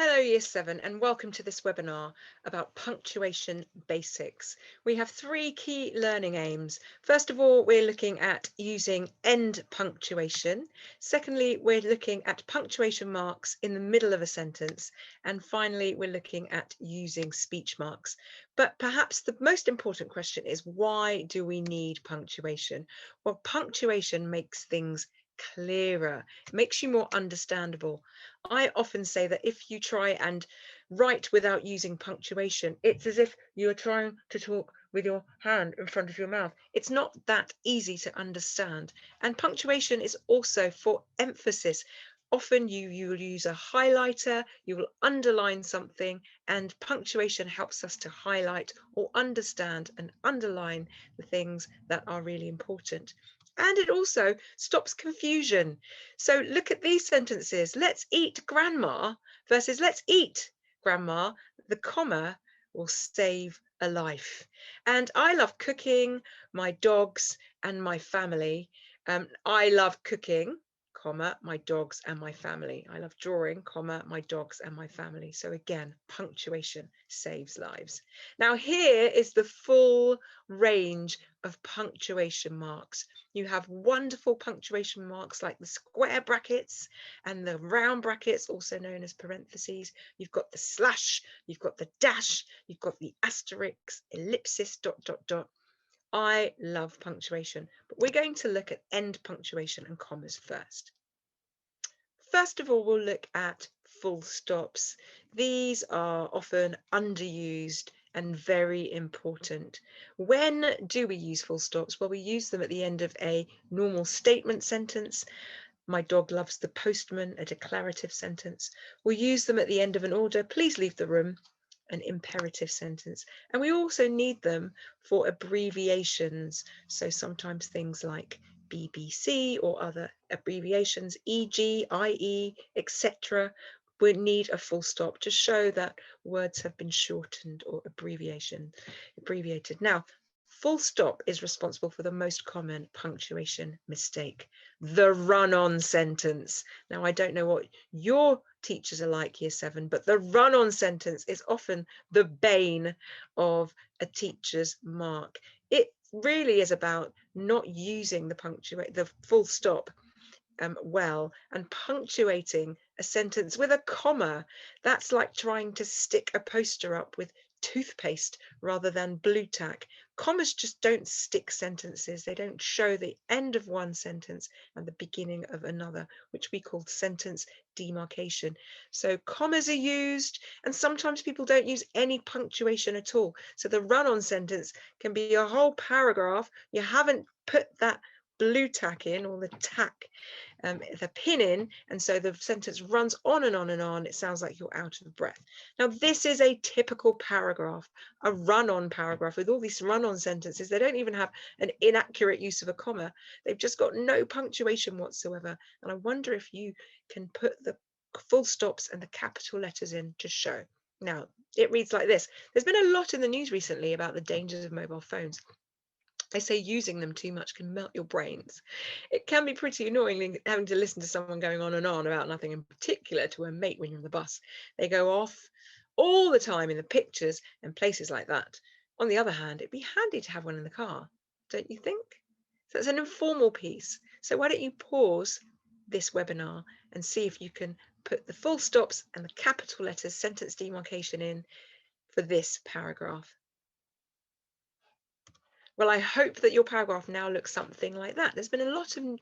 Hello Year 7 and welcome to this webinar about punctuation basics. We have three key learning aims. First of all, we're looking at using end punctuation. Secondly, we're looking at punctuation marks in the middle of a sentence. And finally, we're looking at using speech marks. But perhaps the most important question is, why do we need punctuation? Well, punctuation makes things clearer, it makes you more understandable. I often say that if you try and write without using punctuation, it's as if you're trying to talk with your hand in front of your mouth. It's not that easy to understand. And punctuation is also for emphasis. Often you will use a highlighter, you will underline something, and punctuation helps us to highlight or understand and underline the things that are really important. And it also stops confusion. So look at these sentences. Let's eat grandma versus let's eat grandma. The comma will save a life. And I love cooking, my dogs and my family. I love cooking, comma, my dogs and my family. I love drawing, comma, my dogs and my family. So again, punctuation saves lives. Now here is the full range of punctuation marks. You have wonderful punctuation marks like the square brackets and the round brackets, also known as parentheses. You've got the slash, you've got the dash, you've got the asterisk, ellipsis, dot, dot, dot. I love punctuation, but we're going to look at end punctuation and commas first. First of all, we'll look at full stops. These are often underused and very important. When do we use full stops? Well, we use them at the end of a normal statement sentence. My dog loves the postman, a declarative sentence. We'll use them at the end of an order. Please leave the room, an imperative sentence. And we also need them for abbreviations. So sometimes things like BBC or other abbreviations, e.g., i.e., etc., we need a full stop to show that words have been shortened or abbreviated. Now, full stop is responsible for the most common punctuation mistake, the run-on sentence. Now, I don't know what your teachers are like Year 7, but the run-on sentence is often the bane of a teacher's mark. It really is about not using the full stop well, and punctuating a sentence with a comma. That's like trying to stick a poster up with toothpaste rather than blue tack. Commas just don't stick sentences. They don't show the end of one sentence and the beginning of another, which we call sentence demarcation. So commas are used, and sometimes people don't use any punctuation at all. So the run-on sentence can be a whole paragraph. You haven't put that blue tack in, or the tack, the pin in, and so the sentence runs on and on and on. It sounds like you're out of breath. Now, this is a typical paragraph, a run-on paragraph with all these run-on sentences. They don't even have an inaccurate use of a comma. They've just got no punctuation whatsoever. And I wonder if you can put the full stops and the capital letters in to show. Now, it reads like this. There's been a lot in the news recently about the dangers of mobile phones. They say using them too much can melt your brains. It can be pretty annoying having to listen to someone going on and on about nothing in particular to a mate when you're on the bus. They go off all the time in the pictures and places like that. On the other hand, it'd be handy to have one in the car, don't you think? So it's an informal piece. So why don't you pause this webinar and see if you can put the full stops and the capital letters sentence demarcation in for this paragraph. Well, I hope that your paragraph now looks something like that. There's been a lot in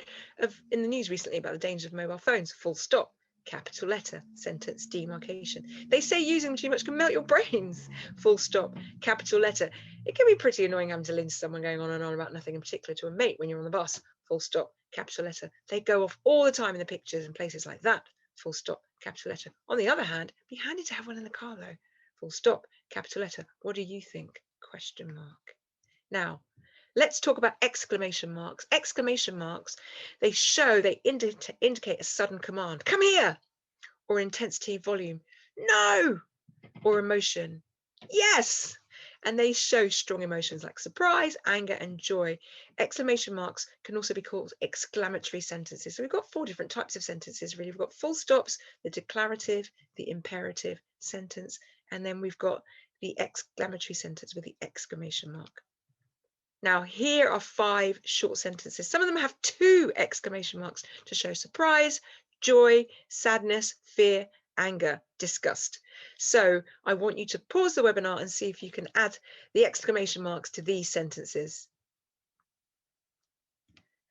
the news recently about the dangers of mobile phones. Full stop, capital letter, sentence demarcation. They say using them too much can melt your brains. Full stop, capital letter. It can be pretty annoying having to listen to someone going on and on about nothing in particular to a mate when you're on the bus. Full stop, capital letter. They go off all the time in the pictures and places like that. Full stop, capital letter. On the other hand, it'd be handy to have one in the car though. Full stop, capital letter. What do you think? Question mark. Now, let's talk about exclamation marks. Exclamation marks, they indicate a sudden command. Come here! Or intensity, volume. No! Or emotion. Yes! and they show strong emotions like surprise, anger, and joy. Exclamation marks can also be called exclamatory sentences. So we've got 4 different types of sentences, really. We've got full stops, the declarative, the imperative sentence, and then we've got the exclamatory sentence with the exclamation mark. Now, here are 5 short sentences. Some of them have 2 exclamation marks to show surprise, joy, sadness, fear, anger, disgust. So I want you to pause the webinar and see if you can add the exclamation marks to these sentences.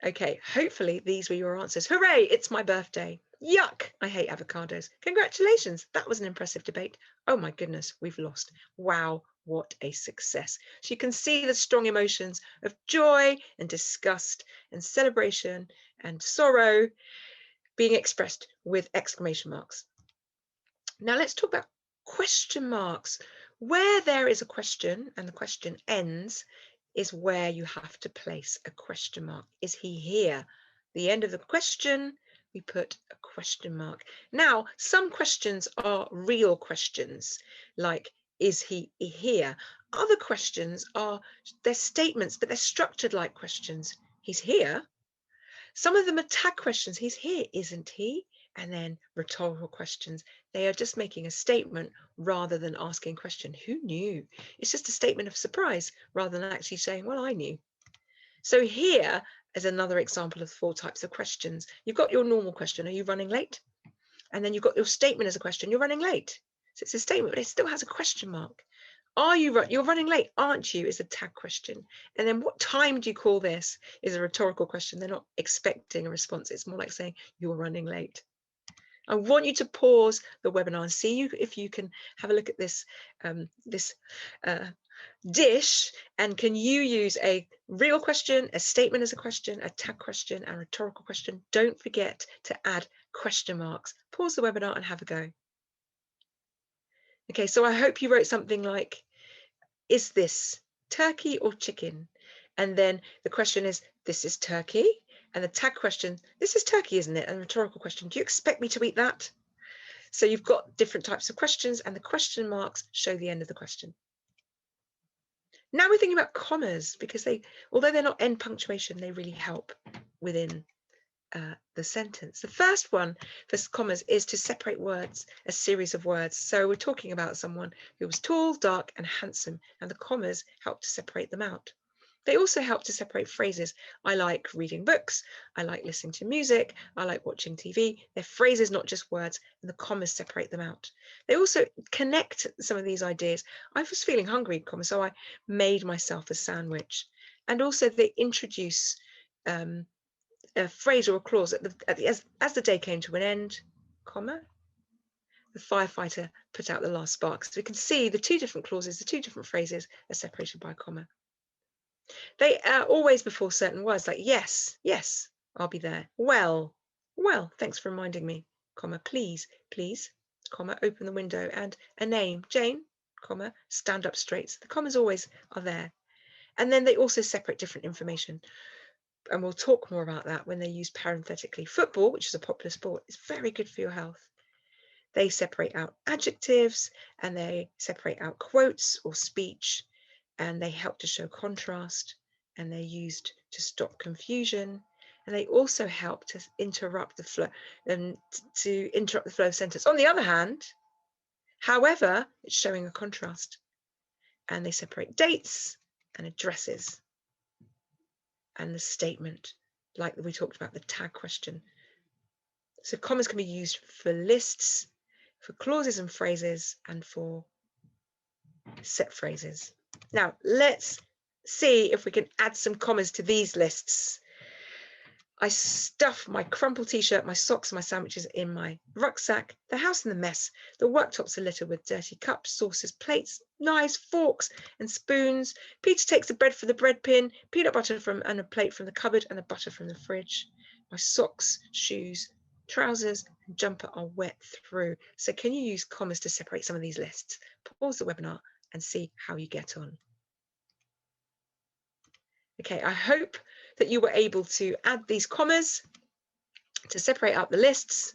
Okay, hopefully these were your answers. Hooray, it's my birthday. Yuck, I hate avocados. Congratulations, that was an impressive debate. Oh my goodness, we've lost. Wow, what a success. So you can see the strong emotions of joy and disgust and celebration and sorrow being expressed with exclamation marks. Now let's talk about question marks. Where there is a question and the question ends is where you have to place a question mark. Is he here? The end of the question, we put a question mark. Now, some questions are real questions, like, is he here? Other questions are, they're statements, but they're structured like questions. He's here. Some of them are tag questions. He's here, isn't he? And then rhetorical questions. They are just making a statement rather than asking a question. Who knew? It's just a statement of surprise rather than actually saying, well, I knew. So here is another example of 4 types of questions. You've got your normal question, are you running late? And then you've got your statement as a question, you're running late. So it's a statement, but it still has a question mark. You're running late, aren't you? Is a tag question. And then what time do you call this is a rhetorical question. They're not expecting a response. It's more like saying you're running late. I want you to pause the webinar and see if you can have a look at this dish, and can you use a real question, a statement as a question, a tag question, and a rhetorical question. Don't forget to add question marks. Pause the webinar and have a go. Okay, so I hope you wrote something like, is this turkey or chicken? And then the question is, this is turkey. And the tag question, this is turkey, isn't it? And the rhetorical question, do you expect me to eat that? So you've got different types of questions, and the question marks show the end of the question. Now we're thinking about commas, because although they're not end punctuation, they really help within the sentence. The first one for commas is to separate words, a series of words. So we're talking about someone who was tall, dark, and handsome, and the commas help to separate them out. They also help to separate phrases. I like reading books, I like listening to music, I like watching TV. They're phrases, not just words, and the commas separate them out. They also connect some of these ideas. I was feeling hungry, comma, so I made myself a sandwich. And also they introduce a phrase or a clause as the day came to an end, comma, the firefighter put out the last spark. So we can see the 2 different clauses, the 2 different phrases are separated by a comma. They are always before certain words, like yes, yes, I'll be there. Well, thanks for reminding me, comma, please, comma, open the window, and a name, Jane, comma, stand up straight. So the commas always are there. And then they also separate different information. And we'll talk more about that when they're used parenthetically. Football, which is a popular sport, is very good for your health. They separate out adjectives, and they separate out quotes or speech, and they help to show contrast, and they're used to stop confusion, and they also help to interrupt the flow of sentence. On the other hand, however, it's showing a contrast, and they separate dates and addresses. And the statement, like we talked about, the tag question. So commas can be used for lists, for clauses and phrases, and for set phrases. Now let's see if we can add some commas to these lists. I stuff my crumpled t-shirt, my socks, and my sandwiches in my rucksack. The house in the mess. The worktops are littered with dirty cups, saucers, plates, knives, forks, and spoons. Peter takes the bread from the bread bin, peanut butter and a plate from the cupboard, and the butter from the fridge. My socks, shoes, trousers, and jumper are wet through. So can you use commas to separate some of these lists? Pause the webinar and see how you get on. Okay, I hope that you were able to add these commas to separate out the lists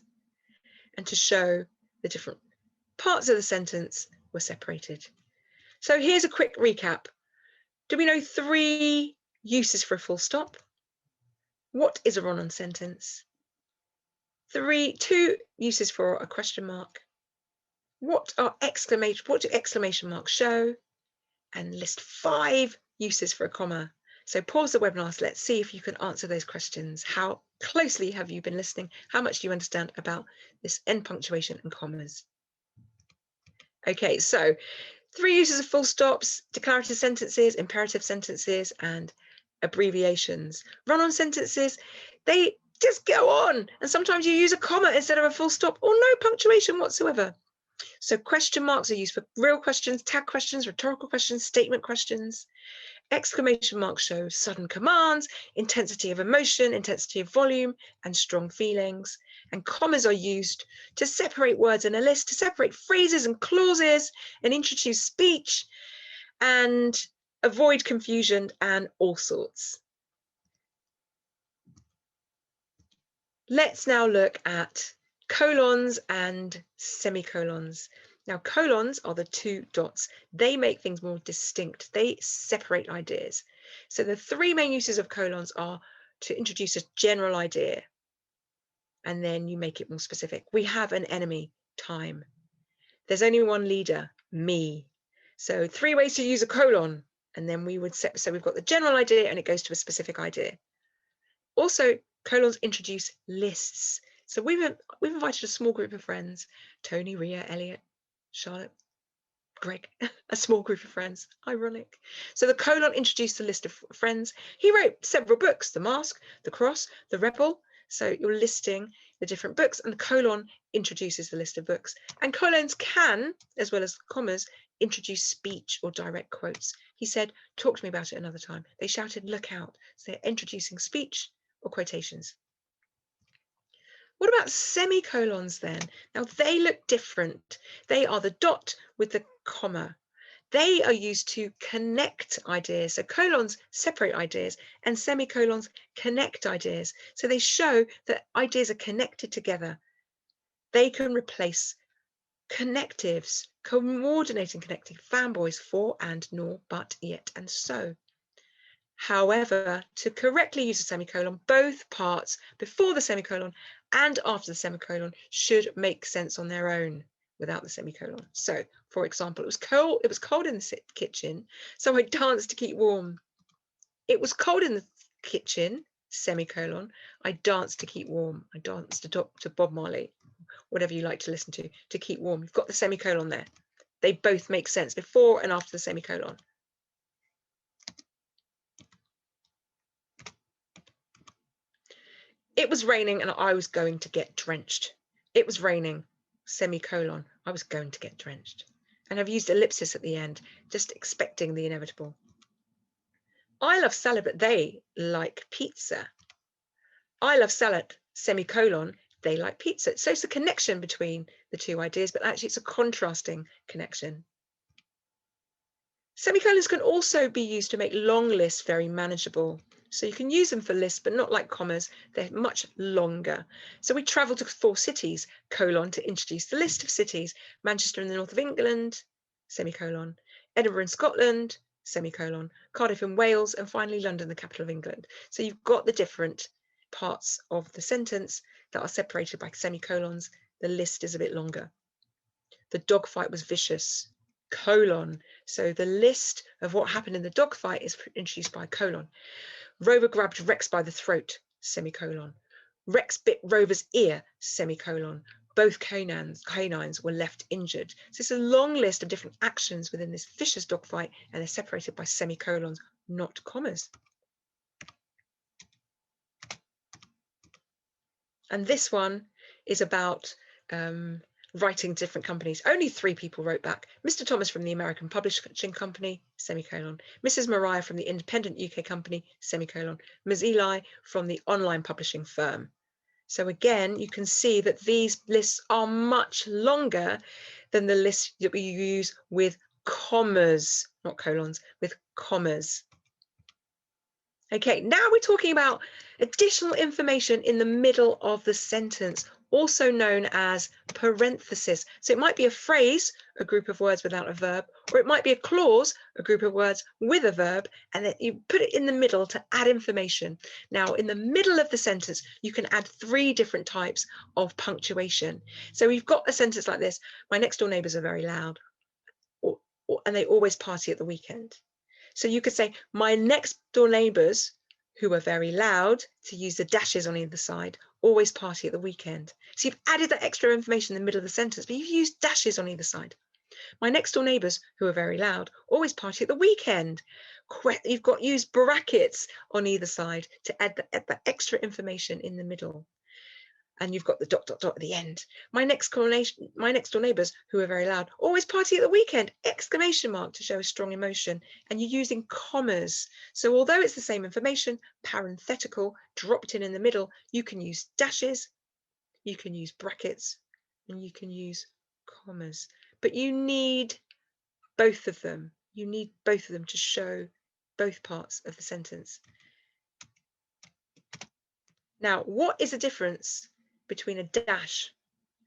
and to show the different parts of the sentence were separated. So here's a quick recap. Do we know 3 uses for a full stop? What is a run-on sentence? 2 uses for a question mark. What do exclamation marks show? And list 5 uses for a comma. So pause the webinar. So let's see if you can answer those questions. How closely have you been listening? How much do you understand about this end punctuation and commas? Okay, so 3 uses of full stops: declarative sentences, imperative sentences, and abbreviations. Run-on sentences, they just go on, and sometimes you use a comma instead of a full stop or no punctuation whatsoever. So question marks are used for real questions, tag questions, rhetorical questions, statement questions. Exclamation marks show sudden commands, intensity of emotion, intensity of volume, and strong feelings. And commas are used to separate words in a list, to separate phrases and clauses, and introduce speech, and avoid confusion, and all sorts. Let's now look at colons and semicolons. Now, colons are the 2 dots. They make things more distinct. They separate ideas. So the 3 main uses of colons are to introduce a general idea, and then you make it more specific. We have an enemy, time. There's only one leader, me. So 3 ways to use a colon, and then we would set, so we've got the general idea and it goes to a specific idea. Also, colons introduce lists. So we've invited a small group of friends, Tony, Ria, Elliot, Charlotte, Greg, a small group of friends, ironic. So the colon introduced a list of friends. He wrote several books: The Mask, The Cross, The Rebel. So you're listing the different books, and the colon introduces the list of books. And colons can, as well as commas, introduce speech or direct quotes. He said, talk to me about it another time. They shouted, look out. So they're introducing speech or quotations. What about semicolons then? Now they look different. They are the dot with the comma. They are used to connect ideas. So colons separate ideas and semicolons connect ideas. So they show that ideas are connected together. They can replace connectives, coordinating, connecting, fanboys, for, and, nor, but, yet, and so. However, to correctly use a semicolon, both parts before the semicolon and after the semicolon should make sense on their own without the semicolon. So, for example, it was cold in the kitchen, so I danced to keep warm. It was cold in the kitchen, semicolon, I danced to keep warm. I danced to Bob Marley, whatever you like to listen to keep warm. You've got the semicolon there. They both make sense before and after the semicolon. It was raining and I was going to get drenched. It was raining, semicolon, I was going to get drenched. And I've used ellipsis at the end, just expecting the inevitable. I love salad, but they like pizza. I love salad, semicolon, they like pizza. So it's a connection between the 2 ideas, but actually it's a contrasting connection. Semicolons can also be used to make long lists very manageable. So you can use them for lists, but not like commas. They're much longer. So we travel to 4 cities, colon, to introduce the list of cities: Manchester in the north of England, semicolon, Edinburgh in Scotland, semicolon, Cardiff in Wales, and finally London, the capital of England. So you've got the different parts of the sentence that are separated by semicolons. The list is a bit longer. The dogfight was vicious, colon. So the list of what happened in the dogfight is introduced by a colon. Rover grabbed Rex by the throat, semicolon. Rex bit Rover's ear, semicolon. Both canines were left injured. So it's a long list of different actions within this vicious dogfight, and they're separated by semicolons, not commas. And this one is about writing different companies. Only 3 people wrote back. Mr. Thomas from the American Publishing Company, semicolon. Mrs. Mariah from the Independent UK Company, semicolon. Ms. Eli from the online publishing firm. So again, you can see that these lists are much longer than the list that we use with commas, not colons, with commas. Okay, now we're talking about additional information in the middle of the sentence. also known as parenthesis. So it might be a phrase, a group of words without a verb, or it might be a clause, a group of words with a verb, and then you put it in the middle to add information. Now, in the middle of the sentence, you can add 3 different types of punctuation. So we've got a sentence like this: my next door neighbours are very loud, and they always party at the weekend. So you could say, my next door neighbours, who are very loud, to use the dashes on either side, always party at the weekend. So you've added that extra information in the middle of the sentence, but you've used dashes on either side. My next door neighbours, who are very loud, always party at the weekend. You've got used brackets on either side to add the extra information in the middle. And you've got the ... at the end. My next door neighbours, who are very loud, always party at the weekend! Exclamation mark to show a strong emotion. And you're using commas. So although it's the same information, parenthetical, dropped in the middle, you can use dashes, you can use brackets, and you can use commas. But you need both of them. You need both of them to show both parts of the sentence. Now, what is the difference between a dash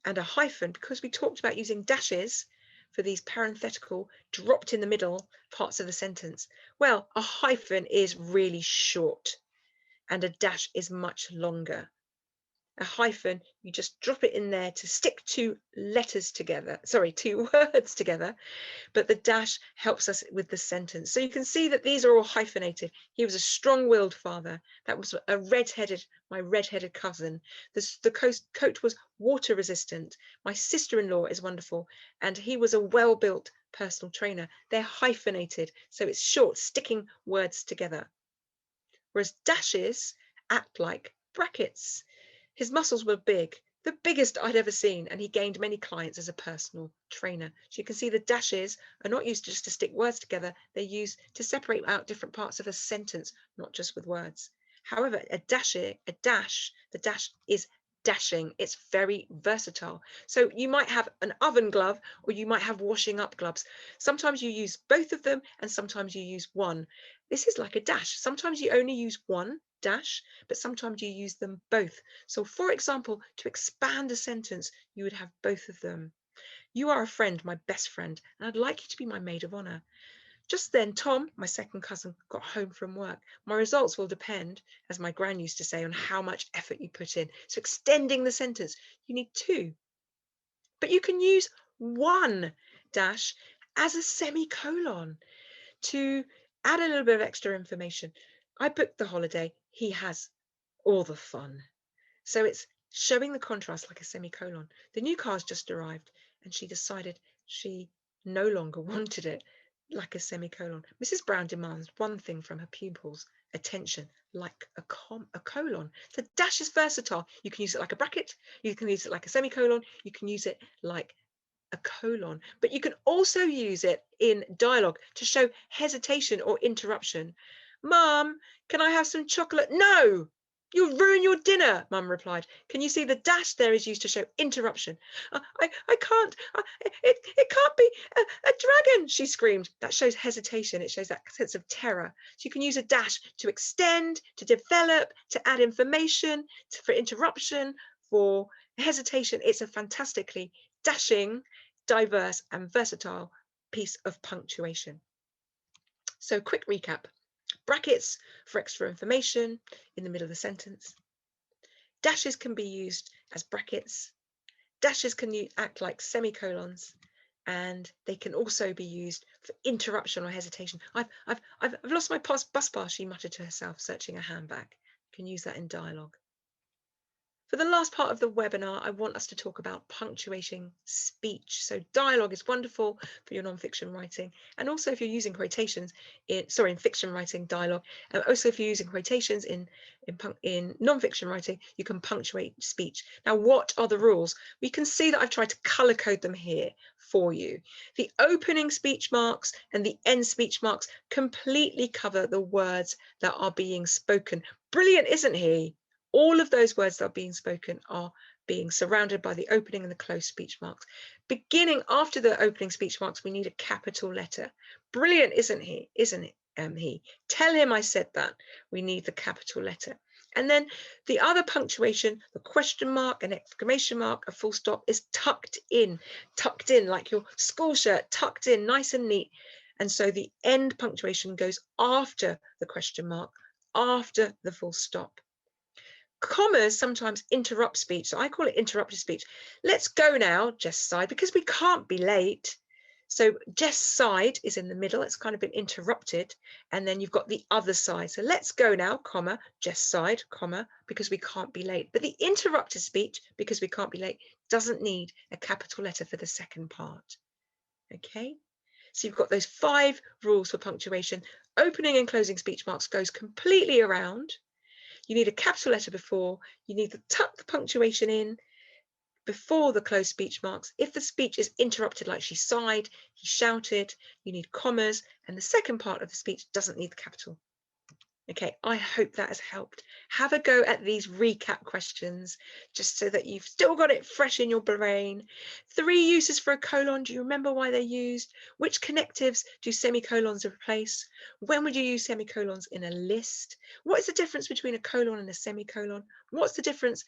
and a hyphen? Because we talked about using dashes for these parenthetical, dropped in the middle parts of the sentence. Well, a hyphen is really short and a dash is much longer. A hyphen, you just drop it in there to stick 2 letters together, sorry, 2 words together, but the dash helps us with the sentence. So you can see that these are all hyphenated. He was a strong-willed father. That was my red-headed cousin. The coat was water resistant. My sister-in-law is wonderful, and he was a well-built personal trainer. They're hyphenated, so it's short, sticking words together. Whereas dashes act like brackets. His muscles were big, the biggest I'd ever seen, and he gained many clients as a personal trainer. So you can see the dashes are not used just to stick words together, they're used to separate out different parts of a sentence, not just with words. However, the dash is dashing. It's very versatile. So you might have an oven glove or you might have washing up gloves. Sometimes you use both of them and sometimes you use one. This is like a dash. Sometimes you only use one dash, but sometimes you use them both. So for example, to expand a sentence, you would have both of them. You are a friend, my best friend, and I'd like you to be my maid of honor. Just then, Tom, my second cousin, got home from work. My results will depend, as my gran used to say, on how much effort you put in. So extending the sentence, you need 2. But you can use one dash as a semicolon to add a little bit of extra information. I booked the holiday. He has all the fun. So it's showing the contrast like a semicolon. The new car's just arrived and she decided she no longer wanted it like a semicolon. Mrs. Brown demands one thing from her pupils: attention, like a colon. The dash is versatile. You can use it like a bracket, you can use it like a semicolon, you can use it like a colon, but you can also use it in dialogue to show hesitation or interruption. Mum, can I have some chocolate? No! You'll ruin your dinner, Mum replied. Can you see the dash there is used to show interruption? I can't, it can't be a dragon, she screamed. That shows hesitation. It shows that sense of terror. So you can use a dash to extend, to develop, to add information, for interruption, for hesitation. It's a fantastically dashing, diverse and versatile piece of punctuation. So quick recap. Brackets for extra information in the middle of the sentence. Dashes can be used as brackets. Dashes can act like semicolons, and they can also be used for interruption or hesitation. I've lost my bus pass, she muttered to herself, searching her handbag. You can use that in dialogue. For the last part of the webinar, I want us to talk about punctuating speech. So dialogue is wonderful for your non-fiction writing, and also if you're using quotations in fiction writing, dialogue, and also if you're using quotations in non-fiction writing, you can punctuate speech. Now, what are the rules? We can see that I've tried to color code them here for you. The opening speech marks and the end speech marks completely cover the words that are being spoken. Brilliant, isn't he? All of those words that are being spoken are being surrounded by the opening and the closed speech marks. Beginning after the opening speech marks, we need a capital letter. Brilliant, isn't he? Isn't it? He. Tell him I said that. We need the capital letter. And then the other punctuation, the question mark, an exclamation mark, a full stop, is tucked in like your school shirt, tucked in, nice and neat. And so the end punctuation goes after the question mark, after the full stop. Commas sometimes interrupt speech, so I call it interrupted speech. Let's go now, Jess side, because we can't be late. So Jess side is in the middle, it's kind of been interrupted, and then you've got the other side. So let's go now, comma, Jess side, comma, because we can't be late. But the interrupted speech, because we can't be late, doesn't need a capital letter for the second part. Okay, so you've got those 5 rules for punctuation. Opening and closing speech marks goes completely around. You need a capital letter before, you need to tuck the punctuation in before the closed speech marks. If the speech is interrupted, like she sighed, he shouted, you need commas, and the second part of the speech doesn't need the capital. Okay, I hope that has helped. Have a go at these recap questions, just so that you've still got it fresh in your brain. 3 uses for a colon. Do you remember why they're used? Which connectives do semicolons replace? When would you use semicolons in a list? What is the difference between a colon and a semicolon? What's the difference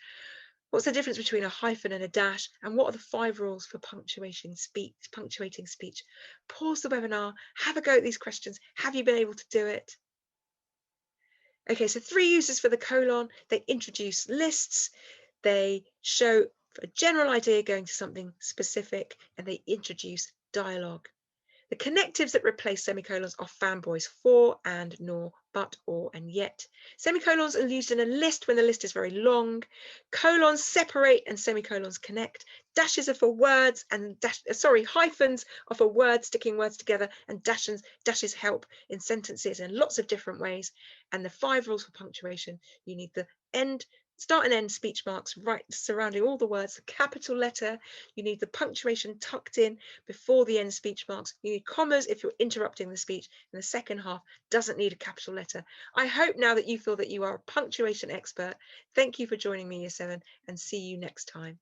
between a hyphen and a dash? And what are the 5 rules for punctuating speech? Pause the webinar, have a go at these questions. Have you been able to do it? Okay, so 3 uses for the colon. They introduce lists, they show a general idea going to something specific, and they introduce dialogue. The connectives that replace semicolons are fanboys: for, and, nor, but, or, and yet. Semicolons are used in a list when the list is very long. Colons separate and semicolons connect. Dashes are for words, and hyphens are for words, sticking words together, and dashes help in sentences in lots of different ways. And the 5 rules for punctuation: you need the start and end speech marks right surrounding all the words, the capital letter. You need the punctuation tucked in before the end speech marks. You need commas if you're interrupting the speech, and the second half doesn't need a capital letter. I hope now that you feel that you are a punctuation expert. Thank you for joining me, Year 7, and see you next time.